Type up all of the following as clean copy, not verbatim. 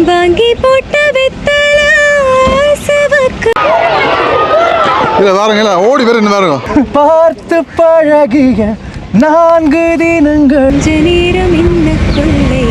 வாங்கி போட்ட வெத்தல ஆசைக்கு இல்ல பாருங்களா ஓடி வருங்க பாருங்க பார்த்து பழகிய 4 தினங்கள் நேரம் இந்த கொள்ளை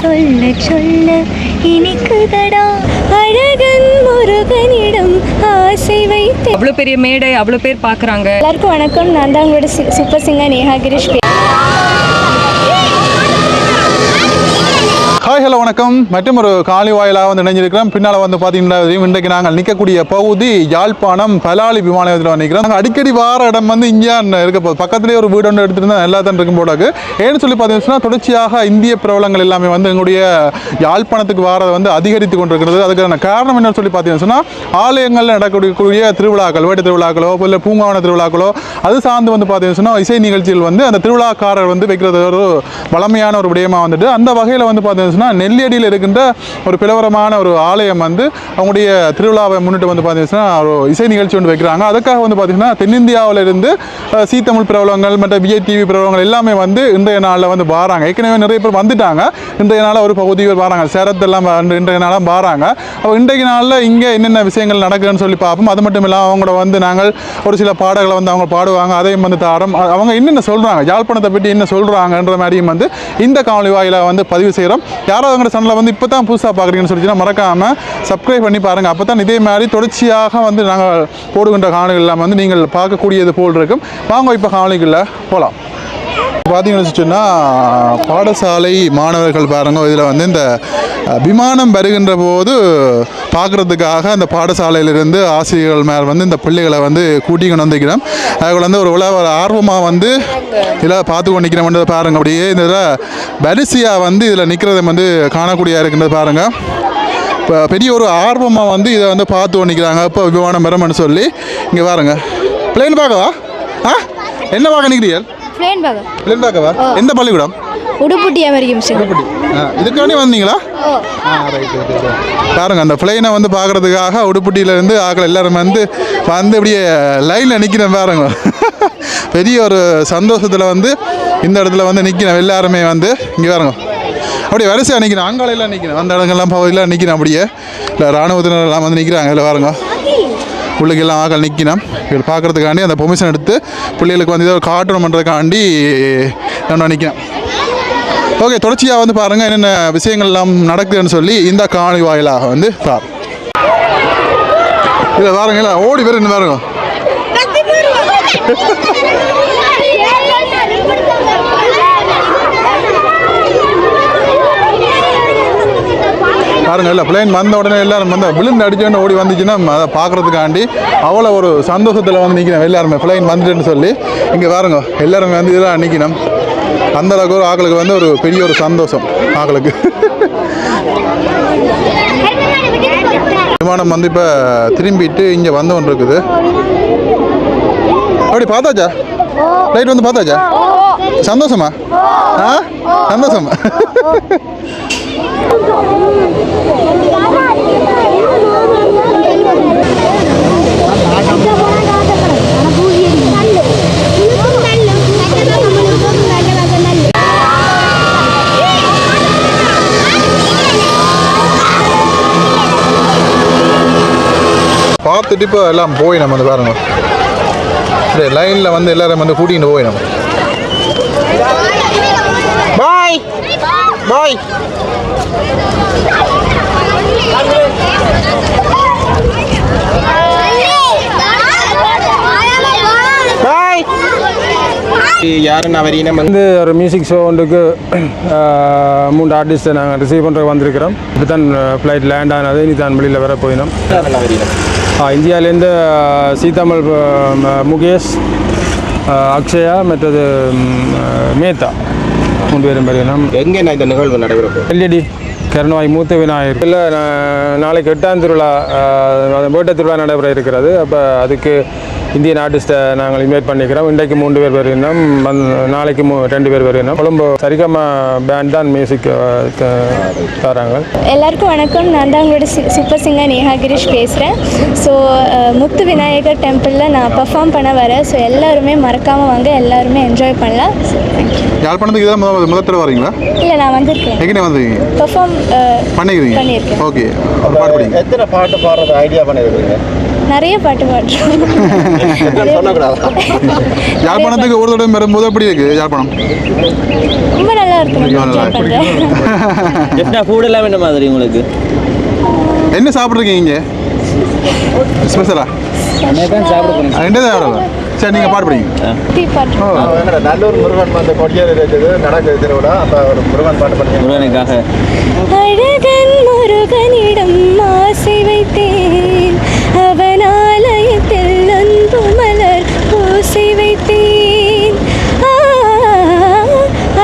சொல்ல சொல்ல இனிக்குதடா அழகன் முருகனிடம் ஆசை வைத்து. அவ்வளோ பெரிய மேடை, அவ்வளோ பேர் பார்க்குறாங்க. எல்லாருக்கும் வணக்கம். நான் தான் உங்களோட super singer Neha Krish. Hi hello வணக்கம். மற்றும் ஒரு காலி வாயிலாக வந்து இணைஞ்சிருக்கிறோம். பின்னால் வந்து பார்த்தீங்கன்னா இன்றைக்கு நாங்கள் நிற்கக்கூடிய பகுதி யாழ்ப்பாணம் பலாலி விமான நிலையத்தில் நிற்கிறோம். நாங்கள் அடிக்கடி வார இடம் வந்து இங்கே இருக்க போகுது. பக்கத்துலேயே ஒரு வீடு ஒன்று எடுத்துருந்தா எல்லா தான் இருக்கும் போடாது. ஏன்னு சொல்லி பார்த்தீங்கன்னா தொடர்ச்சியாக இந்திய பிரபலங்கள் எல்லாமே வந்து எங்களுடைய யாழ்ப்பாணத்துக்கு வாரதை வந்து அதிகரித்து கொண்டிருக்கிறது. அதுக்கான காரணம் என்னன்னு சொல்லி பார்த்தீங்கன்னா ஆலயங்களில் நடக்கக்கூடிய திருவிழாக்கள், வேட்டு திருவிழாக்களோ இல்லை பூங்காவன திருவிழாக்களோ அது சார்ந்து வந்து பார்த்தீங்கன்னா இசை நிகழ்ச்சிகள் வந்து அந்த திருவிழாக்காரர் வந்து வைக்கிறது ஒரு வளமையான ஒரு விடயமாக வந்துட்டு அந்த வகையில் வந்து பார்த்தீங்கன்னா நெல்லியடியில் இருக்கின்ற ஒரு பிளவரமான ஒரு ஆலயம் வந்து அவங்களுடைய திருவிழாவை முன்னிட்டு வந்து பார்த்தீங்கன்னா ஒரு இசை நிகழ்ச்சி ஒன்று வைக்கிறாங்க. அதுக்காக வந்து பார்த்தீங்கன்னா தென்னிந்தியாவில் இருந்து சி தமிழ் பிரபலங்கள் மற்ற விஜய் டிவி பிரபலங்கள் எல்லாமே வந்து இன்றைய நாளில் வந்து வராங்க. ஏற்கனவே நிறைய பேர் வந்துட்டாங்க. இன்றைய நாளில் ஒரு பகுதி வராங்க, சேரத்தெல்லாம் இன்றைய நாளாக வராங்க. அப்போ இன்றைய நாளில் இங்கே என்னென்ன விஷயங்கள் நடக்குதுன்னு சொல்லி பார்ப்போம். அது மட்டும் இல்லாமல் அவங்களோட வந்து நாங்கள் ஒரு சில பாடல்களை வந்து அவங்க பாடுவாங்க, அதையும் வந்து தாரம் அவங்க என்னென்ன சொல்கிறாங்க, யாழ்ப்பாணத்தை பற்றி என்ன சொல்கிறாங்கன்ற மாதிரியும் வந்து இந்த காணொலி வாயில வந்து பதிவு செய்கிறோம். யாராவது உங்களோட சேனலில் வந்து இப்போ தான் புதுசாக பார்க்குறீங்கன்னு சொல்லிச்சுன்னா மறக்காமல் சப்ஸ்கிரைப் பண்ணி பாருங்கள். அப்போ தான் இதே மாதிரி தொடர்ச்சியாக வந்து நாங்கள் போடுகின்ற காணொலிகள் எல்லாம் வந்து நீங்கள் பார்க்கக்கூடியது போல் இருக்கும். வாங்க இப்போ காணொலிக்குள்ள போகலாம். பார்த்தீங்கன்னு வச்சுன்னா பாடசாலை மாணவர்கள் பாருங்கள், இதில் வந்து இந்த விமானம் வருகின்ற போது பார்க்குறதுக்காக அந்த பாடசாலையிலிருந்து ஆசிரியர்கள் மேலே வந்து இந்த பிள்ளைகளை வந்து கூட்டிக்கொண்டு வந்துக்கிறோம். அதுக்குள்ள வந்து ஒரு ஆர்வமாக வந்து இதில் பார்த்து கொண்டு நிற்கிறோம்ன்றது பாருங்கள். அப்படியே இந்த இதில் வரிசையாக வந்து இதில் நிற்கிறத வந்து காணக்கூடியதாக இருக்கின்றது பாருங்கள். இப்போ பெரிய ஒரு ஆர்வமாக வந்து இதை வந்து பார்த்து கொண்டு நிற்கிறாங்க. இப்போ விமானம் வரும்னு சொல்லி இங்கே பாருங்கள். பிளேன் பார்க்கவா? என்ன பார்க்க நிற்கிறீர்கள்? பிளேன் பார்க்கவா? எந்த பள்ளிக்கூடம்? உடுப்புட்டி அமெரிக்க மிஷன். இதுக்காண்டி வந்தீங்களா? பாருங்க அந்த பிளைனை வந்து பார்க்கறதுக்காக உடுப்புட்டியிலேருந்து ஆக்கள் எல்லாரும் வந்து இப்படியே லைனில் நிற்கிறேன் பாருங்க. பெரிய ஒரு சந்தோஷத்தில் வந்து இந்த இடத்துல வந்து நிற்கிறேன். எல்லாருமே வந்து இங்கே பாருங்க அப்படியே வரிசையாக நிற்கிறேன். அங்காலையெல்லாம் நிற்கிறேன், அந்த இடங்கள்லாம் பகுதியெல்லாம் நிற்கிறேன். அப்படியே இல்லை இராணுவத்தினர் எல்லாம் வந்து நிற்கிறாங்க. இல்லை பாருங்க பிள்ளைக்கெல்லாம் ஆக்கள் நிற்கணும். இவர் பார்க்குறதுக்காண்டி அந்த பெர்மிஷன் எடுத்து பிள்ளைகளுக்கு வந்து இதை காட்டணும் பண்ணுறதுக்காண்டி நான் நிற்கிறேன். ஓகே, தொடர்ச்சியாக வந்து பாருங்கள் என்னென்ன விஷயங்கள் எல்லாம் நடக்குதுன்னு சொல்லி இந்த காணொலி வாயிலாக வந்து பாரு. இல்லை பாருங்க ஓடி பேர் என்ன பாருங்க. பாருங்க இல்லை பிளேன் வந்த உடனே எல்லாரும் வந்து விழுந்து அடிச்சோன்னு ஓடி வந்துச்சுன்னா அதை பார்க்குறதுக்காண்டி அவ்வளோ ஒரு சந்தோஷத்தில் வந்து நிற்கணும். எல்லாருமே பிளேன் வந்துட்டுன்னு சொல்லி இங்கே பாருங்க எல்லாருமே வந்து இதெல்லாம் நிற்கணும். அந்த அளவுக்கு ஒரு ஆக்களுக்கு வந்து ஒரு பெரிய ஒரு சந்தோஷம் ஆக்களுக்கு. விமானம் வந்து இப்போ திரும்பிட்டு இங்கே வந்து ஒன்று இருக்குது. அப்படி பார்த்தாச்சா? ஃப்ளைட் வந்து பார்த்தாச்சா? சந்தோஷமா? சந்தோஷமா? பார்த்துட்டு இப்போ எல்லாம் போய் நம்ம வந்து பாருங்க லைனில் வந்து எல்லாரும் வந்து கூட்டிகிட்டு போய் நம்ம பாய் பாய். யாருன்னு அவரையும் வந்து ஒரு மியூசிக் ஷோ ஒன்றுக்கு 3 ஆர்டிஸ்ட்டை நாங்கள் ரிசீவ் பண்ணுற வந்திருக்கிறோம். இப்போ தான் ஃப்ளைட் லேண்ட் ஆனது, இனி தான் வெளியில் வர போயினோம். இந்தியாவிலேருந்து சீதாமல், முகேஷ், அக்ஷயா மற்றது மேத்தா 3 பேரும் வருகிறோம். எங்கே இந்த நிகழ்வு நடைபெறும்? எல்இடி கருணாய் மூத்த விநாயகர் இல்லை நாளைக்கு 8ஆம் திருவிழா வேட்டை திருவிழா நடைபெற இருக்கிறது. அப்போ அதுக்கு இந்தியன் ஆர்டிஸ்ட்டை நாங்கள் இன்வைட் பண்ணிக்கிறோம். இன்றைக்கு 3 பேர் வருகிறோம், நாளைக்கு 2 பேர் வருகிறோம். கொழும்பு சரிகமா பேண்ட் தான் மியூசிக் தராங்க. எல்லாருக்கும் வணக்கம். நான் தான் உங்களோட சூப்பர் சிங்கர் நேஹா கிரீஷ் பேசுகிறேன். ஸோ முத்து விநாயகர் டெம்பிளில் நான் பர்ஃபார்ம் பண்ண வரேன். ஸோ எல்லாருமே மறக்காமல் வாங்க, எல்லாருமே என்ஜாய் பண்ணலாம். So thank you. யாழ்ப்பாணத்துக்கு இதான் முதல்ல வரீங்களா? இல்லை, நான் வந்திருக்கேன். எங்கே வந்தீங்க? பர்ஃபார்ம் பண்ணியிருக்கேன். ஓகே, ஒரு பாட்டு படிங்க. எத்தனை பாட்டு பாடுறது ஐடியா பண்ணிருக்கீங்க? நிறைய பாட்டு பாடுறோம். யாழ்ப்பாணத்துக்கு ஒரு தடவை வரும்போது எப்படி இருக்கு யாழ்ப்பாணம்? ரொம்ப நல்லா இருக்கும். என்ஜாய் பண்ணுறேன். எத்தனை ஃபுட் எல்லாம் என்ன மாதிரி உங்களுக்கு? என்ன சாப்பிட்ருக்கீங்க இங்கே ஸ்பெஷலா? ரெண்டே தான். சரி, நீங்கள் பாட்டு படிங்க. டீ பாட்டு. நல்லூர் முருகன் வந்து கொடியேறி இருக்குது, நடக்குது திருவிழா. அப்போ ஒரு முருகன் பாட்டு படிங்க. முருகனுக்காக. அழகன் முருகனிடம் ஆசை வைத்தேன், அவன் ஆலயத்தில் அன்பு மலர் பூசை வைத்தேன்.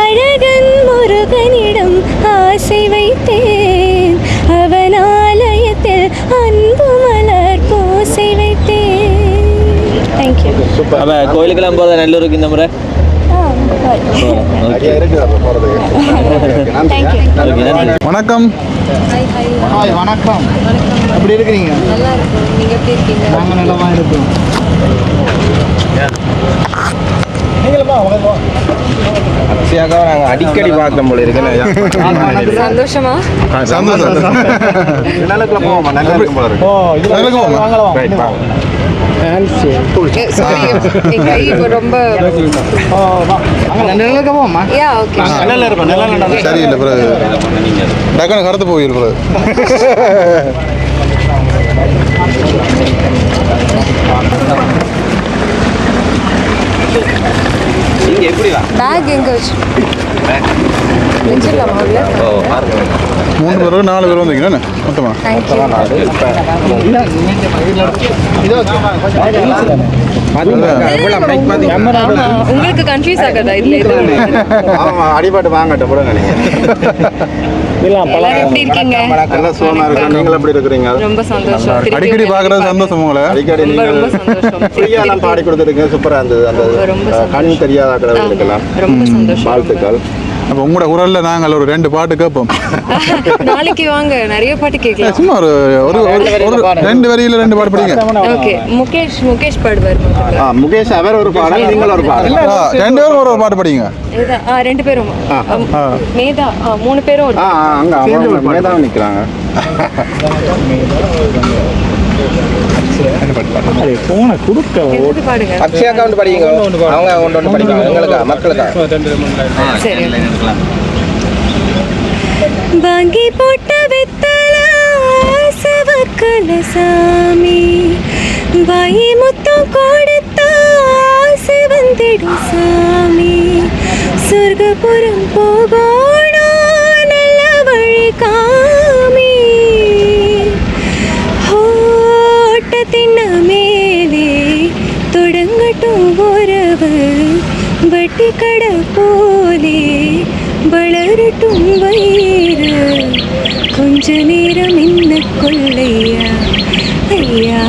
அழகன் முருகனிடம் ஆசை வைத்தேன், அவன் ஆலயத்தில் அன்பு மலர் பூசை வைத்தேன். தேங்க்யூ. அப்போ கோயிலுக்கெல்லாம் போகிறதா நல்லூருக்கு இந்த முறை? ஐடியா இருக்குது அப்போ போகிறதுக்கு. தேங்க்யூ. வணக்கம். ஹாய், வணக்கம். எப்படி இருக்கிறீங்க? நல்லா இருக்கும். நீங்க எப்படி இருக்கீங்க? நாங்கள் நல்லமா இருக்கோம். அக்ஷயாக்காவை நாங்கள் அடிக்கடி பார்க்குற போல இருக்கு. சந்தோஷமா? சந்தோஷம். நல்லக்குள்ள போவோமா? நல்லா இருக்கும் போல இருக்கு. நல்லக்கு போமா? ரைட், வாங்க. சாரி, என் கை இப்போ ரொம்ப நல்ல போமா? Yeah okay. நல்லா இருக்கும், நல்லா சரி இல்லை பிறகு டக்குனு கடத்து போயிரு பிறகு. நீங்க எப்படி வா? பேக் எங்க வச்சு வச்சிடலாமா உள்ள? 3 பேர் 4 பேர் வந்தீங்கன்னா மொத்தமா? உங்களுக்கு கன்ஃபியூஸ் ஆகாதா இதுல எதுவும்? அடிபாட்டு வாங்கட்டும் கூட நீங்க. எல்லாரும் எப்படி இருக்கீங்க? நல்லா சுகமா இருக்கு. நீங்க எப்படி இருக்கிறீங்க? ரொம்ப சந்தோஷம். அடிக்கடி பார்க்குறது சந்தோஷம் உங்களை. அடிக்கடி ரொம்ப ரொம்ப நீங்கள் சந்தோஷம். ஃப்ரீயா நான் பாடி கொடுத்துருக்கீங்க. சூப்பரா இருந்தது. அந்த ரொம்ப சந்தோஷம். கண் தெரியாத ஆட்களுக்கெல்லாம் ரொம்ப சந்தோஷம். வாழ்த்துக்கள். அப்போ உங்களோட குரலில் நாங்கள் ஒரு 2 பாட்டு கேட்போம். நாளைக்கு வாங்க, நிறைய பாட்டு கேட்கலாம். சும்மா ஒரு 2 வரியில் 2 பாட்டு படிங்க. ஓகே, முகேஷ் பாடுவார். முகேஷ் அவர் ஒரு பாடல், நீங்கள் ஒரு பாடல். 2 பேரும் ஒரு பாட்டு படிங்க. 2 பேரும். மேதா 3 பேரும் ஒரு அங்க அவங்க மேதாவும் நிற்கிறாங்க. போன கொடுக்க எது பாடுங்க. அக்ஷயா அக்கௌண்ட் படிங்க. அவங்க ஒன்று படிப்பாங்க. எங்களுக்கா மக்களுக்கா? சரி. வாங்கி போட்ட வெத்தல சவக்கல சாமி, வாயி முத்தம் கொடுத்த ஆசை வந்திடும் சாமி, சொர்க்கபுரம் போகணும் நல்ல வழி காமி, ஓட்டத்தின் மேலே தொடங்கட்டும் உறவு, வட்டி கடை போலே வளரட்டும் வயிறு, கொஞ்ச நேரம் என்ன கொள்ளையா ஐயா,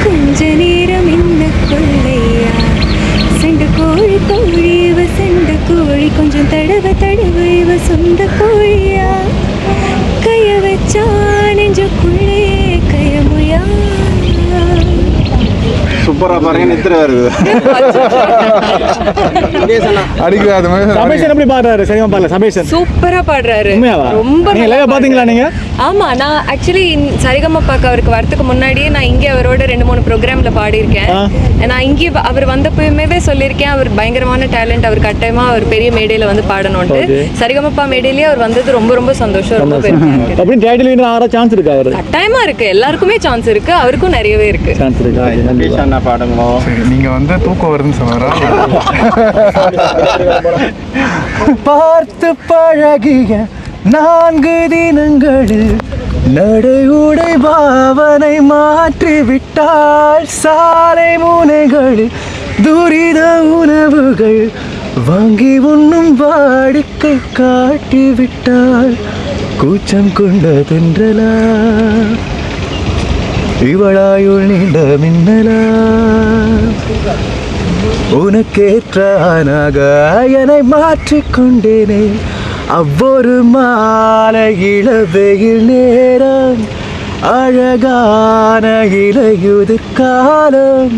கொஞ்ச நேரம் என்ன கொள்ளையா, சண்டை கோழி கோழி இவ சண்டை கோழி, கொஞ்சம் தடவை இவ சொந்த கோழியா, கைய வச்சா நெஞ்சுக்குள்ளே கயமுயா. சூப்பரா பாருங்க. நித்திர வருது. அடிக்காத சபேஷன் எப்படி பாடுறாரு? சரியா பாடல சபேஷன். சூப்பரா பாடுறாரு. ரொம்ப நீங்க லைவ் பாத்தீங்களா நீங்க? ஆமா, நான் ஆக்சுவலி சரிகமப்பாக்கு அவருக்கு வரதுக்கு முன்னாடியே நான் இங்கே அவரோட 2-3 ப்ரோக்ராம்ல பாடியிருக்கேன். நான் இங்கே அவர் வந்தப்பயுமே சொல்லியிருக்கேன், அவர் பயங்கரமான டேலண்ட், அவர் கட்டாயமா அவர் பெரிய மேடையில வந்து பாடணும்ட்டு. சரிகமப்பா மேடையிலேயே அவர் வந்தது ரொம்ப ரொம்ப சந்தோஷம். ரொம்ப பெருமையா இருக்கு. அப்படி டைட்டில் வின் ஆற சான்ஸ் இருக்கா? அவரு கட்டாயமா இருக்கு, எல்லாருக்குமே சான்ஸ் இருக்கு, அவருக்கும் நிறையவே இருக்கு. சான்ஸ் இருக்கா? என்ன பாடுங்க. நீங்க வந்து தூக்கம் வருதுன்னு சொன்னாரா? பார்த்து பழகிய 4 தினங்களில் நடை உடை பாவனை மாற்றிவிட்டாள், சாலை முனைகளில் துரித உணவுகள் வாங்கி உண்ணும் வாடிக்கை காட்டிவிட்டாள், கூச்சம் கொண்ட தென்றலா. இவளாயுள் நீண்ட மின்னலா உனக்கேற்ற ஆனாக என்னை மாற்றிக்கொண்டேனே அவ்வொரு மாலை இளவெயில் நேரம் அழகான இலையுதிர் காலம்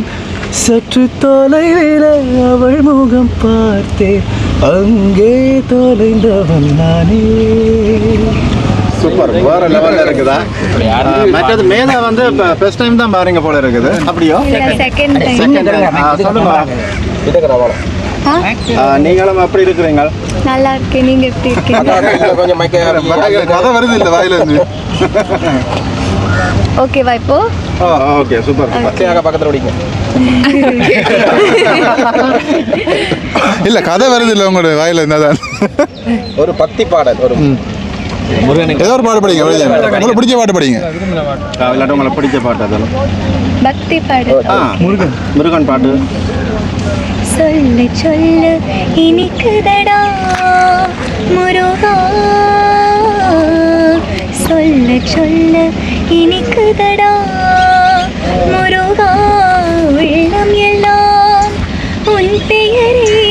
சற்று தொலைவில் அவள் முகம் பார்த்தேன் அங்கே தொலைந்தவன் நானே. சூப்பர், வேற லெவல்ல இருக்குதா? மற்றது மேலே வந்து ஃபர்ஸ்ட் டைம் தான் பாருங்க போல இருக்குது. அப்படியோ செகண்ட் டைம். செகண்ட் சொல்லுங்க, நீங்களும் எப்படி இருக்கிறீங்க? நல்லா இருக்கேன், நீங்க எப்படி இருக்கீங்க? கொஞ்சம் கதை வருது இல்லை வாயிலிருந்து. ஓகேவா இப்போ? Okay, super. பக்கத்தில் ஓடிங்க. இல்லை கதை வருது இல்லை உங்களோட வாயில இருந்தால் ஒரு பக்தி பாடல், ஒரு ஏதோ ஒரு பாட்டு படிங்க. உங்களுக்கு பிடிச்ச பாட்டு படிங்க. இல்லாட்டும் உங்களுக்கு பிடிச்ச பாட்டு அதெல்லாம் பக்தி பாடு. முருகன் பாட்டு. சொல்ல சொல்ல இனிக்குதடா முருகா, சொல்ல சொல்ல இனிக்குதடா முருகா, உள்ளம் எல்லாம் உன் பெயரே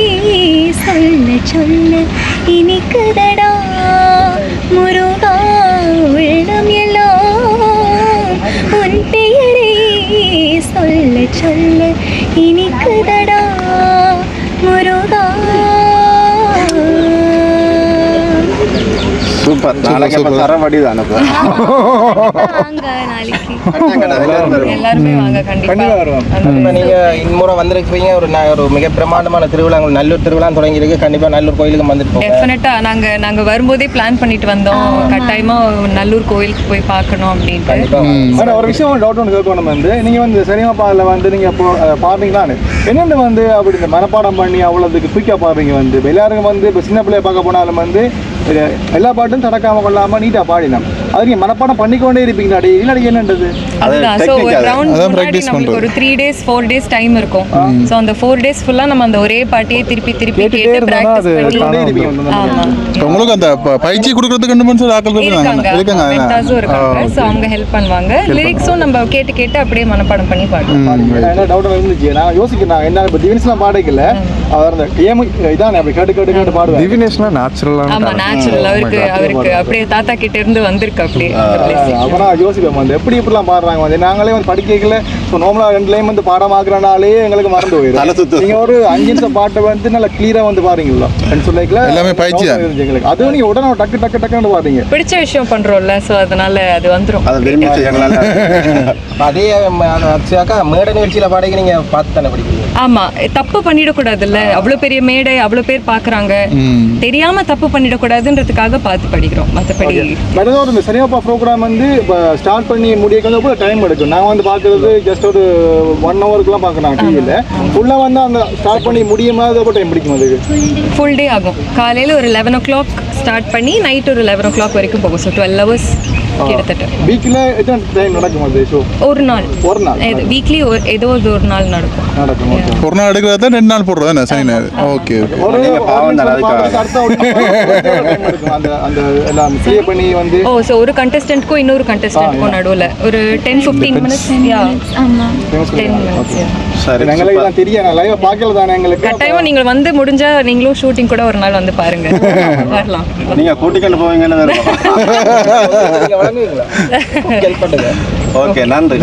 சொல்ல சொல்ல இனிக்குதடா முருகா, உள்ளம் எல்லாம் உன் பெயரே சொல்ல சொல்ல இனிக்குதடா முருகா. சூப்பர். நாளைக்கு அப்ப சரவடி தானே நாளைக்கு எல்லாருமே வாங்க, கண்டிப்பா வருவோம். நீங்க இன்முறை வந்திருக்கீங்க. ஒரு மிக பிரமாண்டமான திருவிழா, நல்லூர் திருவிழா தொடங்கி இருக்கு. கண்டிப்பா நல்லூர் கோயிலுக்கு வந்துட்டு டெஃபினட்டா நாங்க வரும்போதே பிளான் பண்ணிட்டு வந்தோம், கட்டாயமா நல்லூர் கோயிலுக்கு போய் பார்க்கணும் அப்படின்ட்டு. ஆனால் ஒரு விஷயம் டவுட் ஒன்று கேட்கணும். வந்து நீங்கள் வந்து சினிமாவில் வந்து நீங்கள் இப்போ பாடுறீங்களான்னு என்னென்னு வந்து அப்படி இந்த மனப்பாடம் பண்ணி அவ்வளோதுக்கு குயிக்காக பாடுறீங்க. வந்து எல்லாருக்கும் வந்து இப்போ சின்ன பிள்ளைய பார்க்க போனாலும் வந்து எல்லா பாட்டும் தடக்காம கொள்ளாமல் நீட்டாக பாடினோம். அது நீங்கள் மனப்பாடம் பண்ணிக்கொண்டே இருப்பீங்களா? இல்லாடி என்னன்றது அதுதான். ஸோ ஒரு ரவுண்ட் முன்னாடி நம்மளுக்கு ஒரு 3 days 4 days டைம் இருக்கும். ஸோ அந்த 4 days ஃபுல்லா நம்ம அந்த ஒரே பாட்டியே திருப்பி திருப்பி கேட்டு பிராக்டிஸ் பண்ணி. ஆமா, உங்களுக்கு அந்த பயிற்சி கொடுக்கறதுக்கு 2 மணி நேரம் ஆட்கள் இருக்காங்க. இருக்காங்க. ஸோ அவங்க ஹெல்ப் பண்ணுவாங்க. லிரிக்ஸும் நம்ம கேட்டு கேட்டு அப்படியே மனப்பாடம் பண்ணி பாடுவோம். என்ன டவுட் இருந்துச்சு, நான் யோசிக்கிறேன் என்ன இப்போ திவினேஷ்லாம் பாடல அவர் அந்த கேம் இதான் அப்படி கேட்டு கேட்டு கேட்டு பாடுவேன். திவினேஷ்னா நேச்சுரலாக. ஆமா, நேச்சுரல். அவருக்கு அப்படியே தாத்தா கிட்ட இருந்து வந்திருக்கு அப்படியே. அப்புறம் யோசிப்போம் வந்து எப்படி இப்படிலாம் பாடுறாங்க. வந்து நாங்களே வந்து படிக்கல. ஸோ நார்மலாக 2 லைன் வந்து பாடமாக்குறனாலே எங்களுக்கு மறந்து போயிடும். நீங்கள் ஒரு 5 நிமிஷம் பாட்டை வந்து நல்லா கிளியராக வந்து பாருங்களா சொல்லிக்கல எல்லாமே பயிற்சி எங்களுக்கு. அதுவும் நீங்கள் உடனே டக்கு டக்கு டக்குன்னு பாடுறீங்க. பிடிச்ச விஷயம் பண்றோம்ல, ஸோ அதனால அது வந்துடும். அதை விரும்பி செய்யலாம். அதே மேடை நிகழ்ச்சியில் பாடகி நீங்க பார்த்து தானே படிக்கிறீங்க. ஆமா, தப்பு பண்ணிடக்கூடாதுல்ல. அவ்வளவு பெரிய மேடை, அவ்வளவு பேர் பாக்குறாங்க, தெரியாம தப்பு பண்ணிடக்கூடாதுன்றதுக்காக பார்த்து படிக்கிறோம். மற்றபடி மேடம் இந்த சரியாப்பா ப்ரோக்ராம் வந்து இப்போ ஸ்டார்ட் பண்ணி முடியறது கூட டைம் எடுக்கும். நான் வந்து பார்க்குறது ஜஸ்ட் ஒரு 1 ஹவருக்குலாம் பார்க்குறேன் டிவியில். ஃபுல்லாக வந்து அந்த ஸ்டார்ட் பண்ணி முடியும் போது டைம் பிடிக்கும். அதுக்கு ஃபுல் டே ஆகும். காலையில் ஒரு 11 o'clock ஸ்டார்ட் பண்ணி நைட் ஒரு 11 o'clock வரைக்கும் போகும். ஸோ 12 hours கிட்டத்தட்ட. வீக்கில் எத்தனை டைம் நடக்கும் அது ஷோ? ஒரு நாள் வீக்லி ஏதோ ஒரு நாள் நடக்கும். ஒரு நாள் எடுக்கிறதா 2 நாள் போடுறதா சனி ஞாயிறு? ஓகே. ஸோ ஒரு கண்டஸ்டன்ட்க்கும் இன்னொரு கண்டஸ்டன்ட்க்கும் நடுவில் ஒரு 10-15 minutes. கட்டாயமா நீங்க வந்து முடிஞ்சா நீங்களும் ஷூட்டிங் கூட ஒரு நாள் வந்து பாருங்க. வரலாம். நீங்க கூட்டிக்கொண்டு போவீங்கன்னு ஓகே, நன்றி.